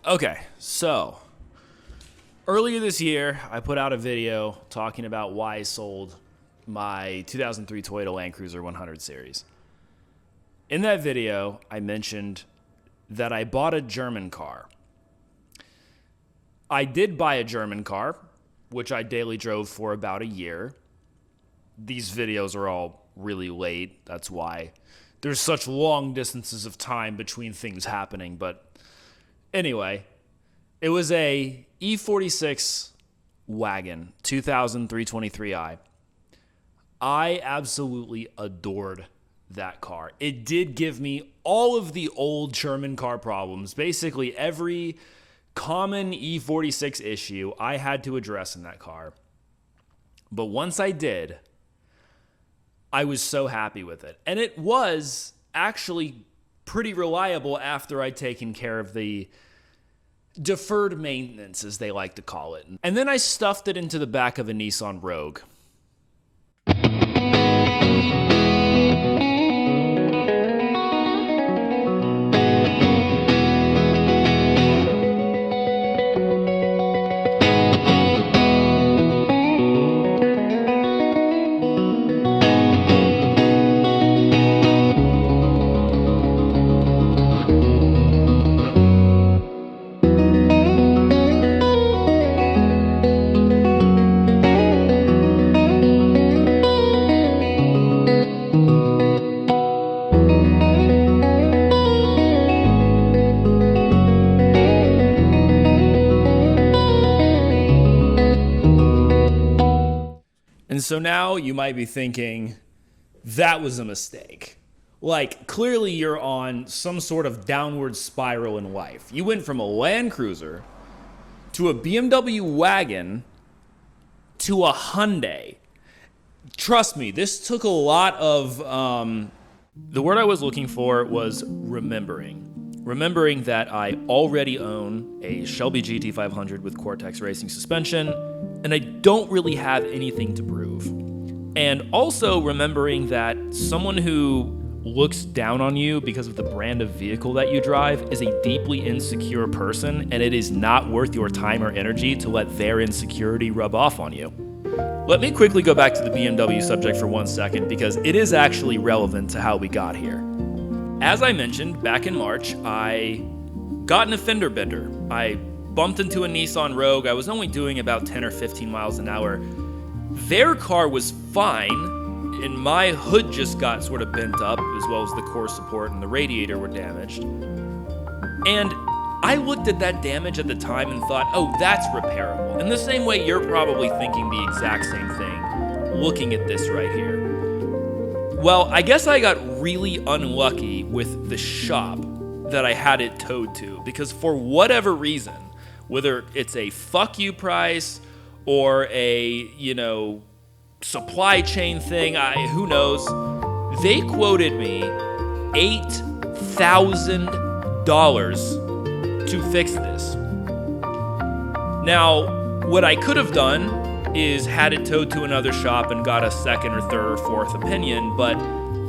Okay, so earlier this year, I put out a video talking about why I sold my 2003 Toyota Land Cruiser 100 Series. In that video, I mentioned that I bought a German car. I did buy a German car, which I daily drove for about a year. These videos are all really late. That's why there's such long distances of time between things happening. But anyway, it was a E46 wagon, 2000 323i. I absolutely adored that car. It did give me all of the old German car problems. Basically, every common E46 issue I had to address in that car. But once I did, I was so happy with it. And it was actually pretty reliable after I'd taken care of the deferred maintenance, as they like to call it. And then I stuffed it into the back of a Nissan Rogue. And so now you might be thinking, that was a mistake. Like, clearly you're on some sort of downward spiral in life. You went from a Land Cruiser to a BMW wagon to a Hyundai. Trust me, this took a lot of... the word I was looking for was remembering. Remembering that I already own a Shelby GT500 with Cortex racing suspension, and I don't really have anything to prove. And also remembering that someone who looks down on you because of the brand of vehicle that you drive is a deeply insecure person, and it is not worth your time or energy to let their insecurity rub off on you. Let me quickly go back to the BMW subject for 1 second, because it is actually relevant to how we got here. As I mentioned, back in March, I got in a fender bender. I bumped into a Nissan Rogue. I was only doing about 10 or 15 miles an hour. Their car was fine, and my hood just got sort of bent up, as well as the core support and the radiator were damaged. And I looked at that damage at the time and thought, oh, that's repairable. In the same way you're probably thinking the exact same thing, looking at this right here. Well, I guess I got really unlucky with the shop that I had it towed to, because for whatever reason, whether it's a fuck you price or a, supply chain thing, who knows, they quoted me $8,000 to fix this. Now, what I could have done is had it towed to another shop and got a second or third or fourth opinion, but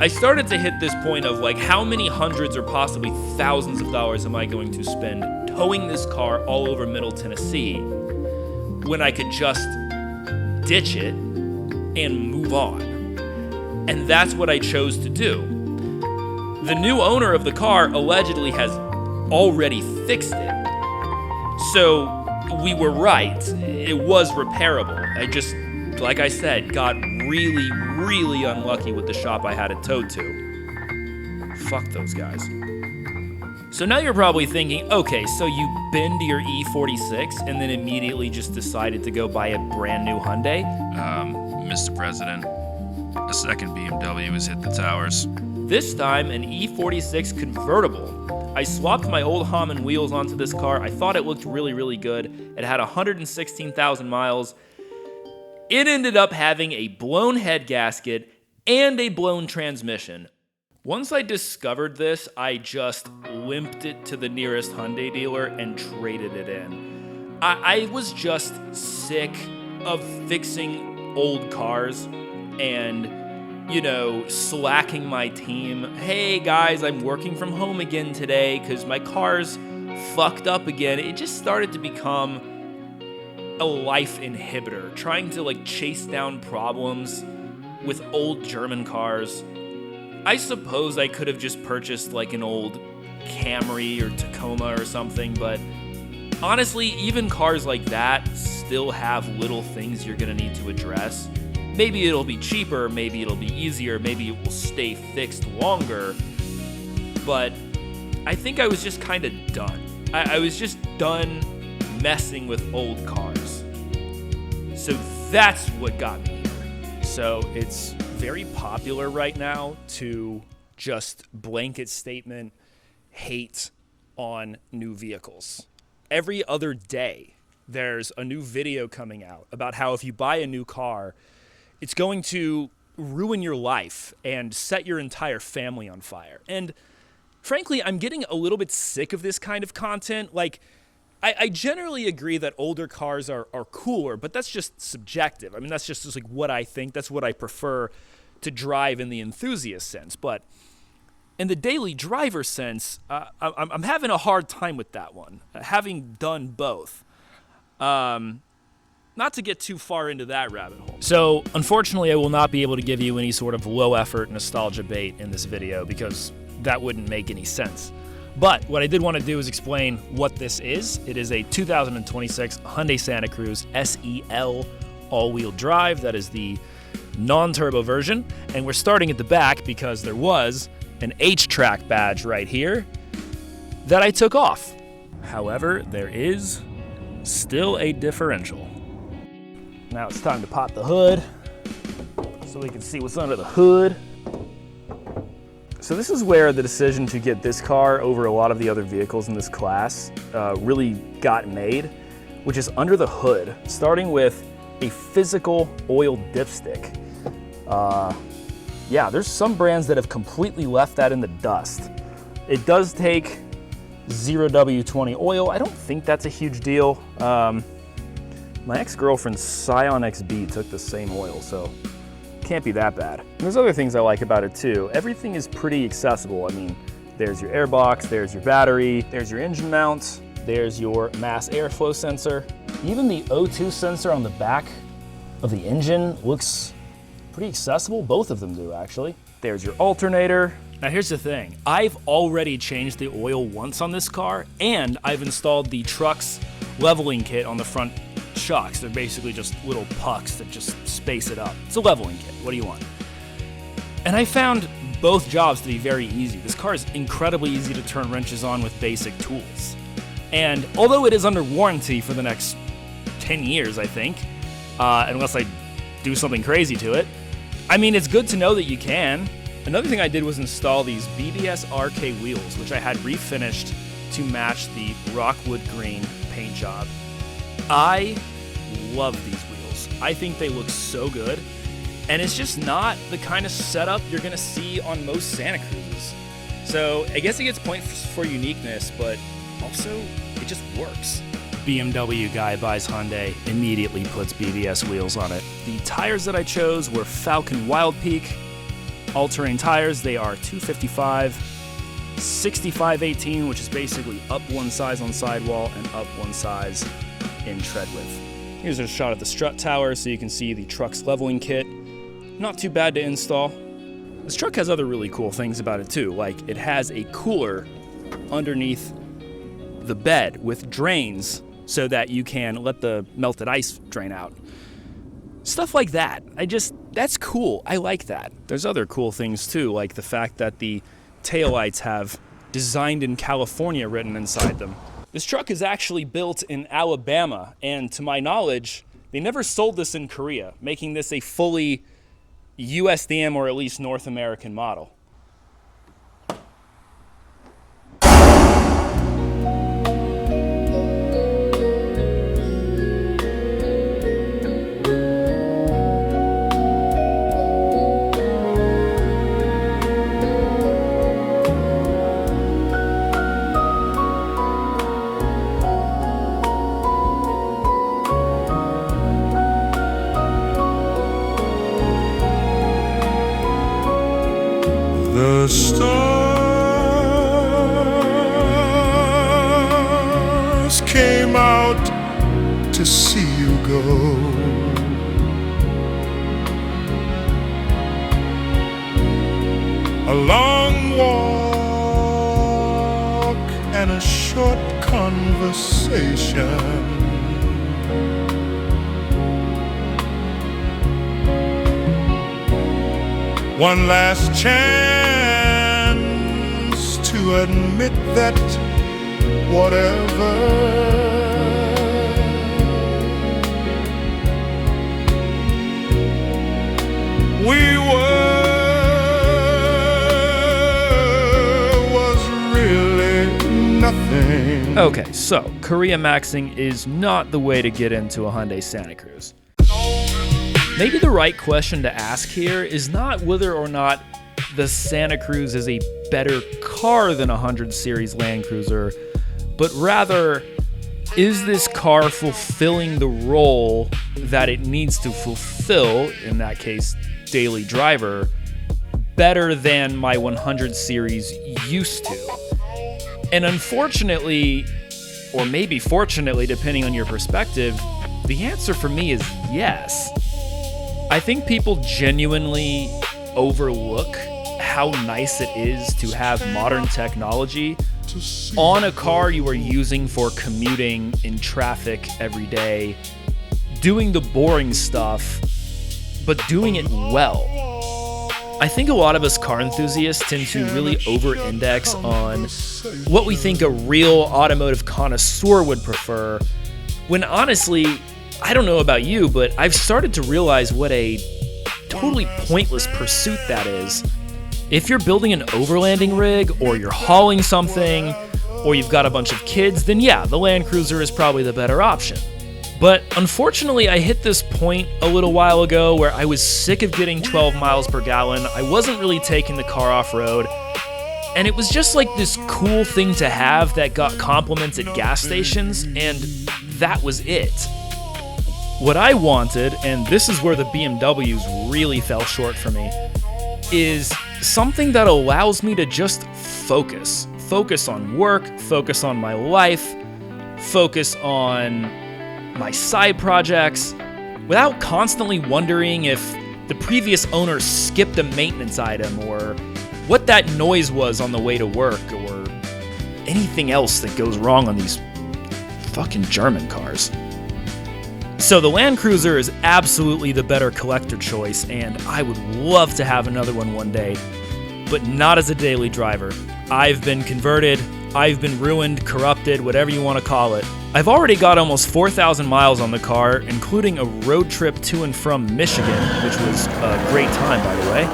I started to hit this point of like, how many hundreds or possibly thousands of dollars am I going to spend towing this car all over Middle Tennessee when I could just ditch it and move on? And that's what I chose to do. The new owner of the car allegedly has already fixed it. So we were right. It was repairable. I just, like I said, got really, really unlucky with the shop I had it towed to. Fuck those guys. So now you're probably thinking, okay, so you binned your E46 and then immediately just decided to go buy a brand new Hyundai? Mr. President, a second BMW has hit the towers. This time, an E46 convertible. I swapped my old Hammond wheels onto this car. I thought it looked really, really good. It had 116,000 miles. It ended up having a blown head gasket and a blown transmission. Once I discovered this, I just limped it to the nearest Hyundai dealer and traded it in. I was just sick of fixing old cars and, slacking my team. Hey guys, I'm working from home again today because my car's fucked up again, it just started to become a life inhibitor, trying to like chase down problems with old German cars. I suppose I could have just purchased like an old Camry or Tacoma or something, but honestly, even cars like that still have little things you're gonna need to address. Maybe it'll be cheaper, maybe it'll be easier, maybe it will stay fixed longer, but I think I was just kind of done. I was just done messing with old cars. So that's what got me here. So it's very popular right now to just blanket statement hate on new vehicles. Every other day, there's a new video coming out about how if you buy a new car, it's going to ruin your life and set your entire family on fire. And frankly, I'm getting a little bit sick of this kind of content. Like, I generally agree that older cars are cooler, but that's just subjective. I mean, that's just like what I think. That's what I prefer to drive in the enthusiast sense. But in the daily driver sense, I'm having a hard time with that one, having done both. Not to get too far into that rabbit hole. So, unfortunately, I will not be able to give you any sort of low-effort nostalgia bait in this video because that wouldn't make any sense. But what I did want to do is explain what this is. It is a 2026 Hyundai Santa Cruz SEL all-wheel drive. That is the non-turbo version. And we're starting at the back because there was an H-Track badge right here that I took off. However, there is still a differential. Now it's time to pop the hood so we can see what's under the hood. So this is where the decision to get this car over a lot of the other vehicles in this class really got made, which is under the hood, starting with a physical oil dipstick. Yeah, there's some brands that have completely left that in the dust. It does take 0W20 oil. I don't think that's a huge deal. My ex-girlfriend's Scion XB took the same oil, so can't be that bad. And there's other things I like about it too. Everything is pretty accessible. I mean, there's your airbox, there's your battery, there's your engine mount, there's your mass airflow sensor. Even the O2 sensor on the back of the engine looks pretty accessible. Both of them do, actually. There's your alternator. Now here's the thing. I've already changed the oil once on this car, and I've installed the truck's leveling kit on the front shocks. They're basically just little pucks that just space it up. It's a leveling kit. What do you want? And I found both jobs to be very easy. This car is incredibly easy to turn wrenches on with basic tools. And although it is under warranty for the next 10 years, I think, unless I do something crazy to it, I mean, it's good to know that you can. Another thing I did was install these BBS RK wheels, which I had refinished to match the Rockwood Green paint job. I love these wheels. I think they look so good, and it's just not the kind of setup you're gonna see on most Santa Cruzes. So I guess it gets points for uniqueness, but also it just works. BMW guy buys Hyundai, immediately puts BBS wheels on it. The tires that I chose were Falcon Wild Peak all-terrain tires. They are 255, 65/18, which is basically up one size on sidewall and up one size in tread width. Here's a shot of the strut tower so you can see the truck's leveling kit. Not too bad to install. This truck has other really cool things about it too, like it has a cooler underneath the bed with drains so that you can let the melted ice drain out. Stuff like that. That's cool. I like that. There's other cool things too, like the fact that the taillights have "Designed in California" written inside them. This truck is actually built in Alabama, and to my knowledge, they never sold this in Korea, making this a fully USDM or at least North American model. came out to see you go. A long walk and a short conversation. One last chance to admit that whatever we were was really nothing. Okay, so Korea maxing is not the way to get into a Hyundai Santa Cruz. Maybe the right question to ask here is not whether or not the Santa Cruz is a better car than a 100 Series Land Cruiser, but rather, is this car fulfilling the role that it needs to fulfill, in that case, daily driver, better than my 100 Series used to? And unfortunately, or maybe fortunately, depending on your perspective, the answer for me is yes. I think people genuinely overlook how nice it is to have modern technology on a car you are using for commuting in traffic every day, doing the boring stuff, but doing it well. I think a lot of us car enthusiasts tend to really over-index on what we think a real automotive connoisseur would prefer, when honestly, I don't know about you, but I've started to realize what a totally pointless pursuit that is. If you're building an overlanding rig, or you're hauling something, or you've got a bunch of kids, then yeah, the Land Cruiser is probably the better option. But unfortunately, I hit this point a little while ago where I was sick of getting 12 miles per gallon. I wasn't really taking the car off-road, and it was just like this cool thing to have that got compliments at gas stations, and that was it. What I wanted, and this is where the BMWs really fell short for me, is something that allows me to just focus. Focus on work, focus on my life, focus on my side projects, without constantly wondering if the previous owner skipped a maintenance item, or what that noise was on the way to work, or anything else that goes wrong on these fucking German cars. So the Land Cruiser is absolutely the better collector choice, and I would love to have another one day, but not as a daily driver. I've been converted, I've been ruined, corrupted, whatever you want to call it. I've already got almost 4,000 miles on the car, including a road trip to and from Michigan, which was a great time, by the way.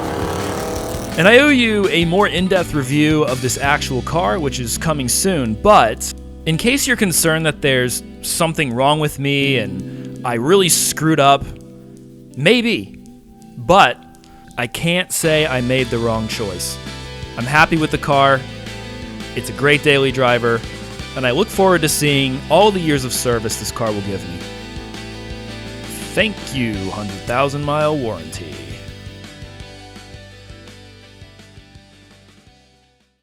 And I owe you a more in-depth review of this actual car, which is coming soon, but in case you're concerned that there's something wrong with me and I really screwed up, maybe, but I can't say I made the wrong choice. I'm happy with the car, it's a great daily driver, and I look forward to seeing all the years of service this car will give me. Thank you, 100,000 mile warranty.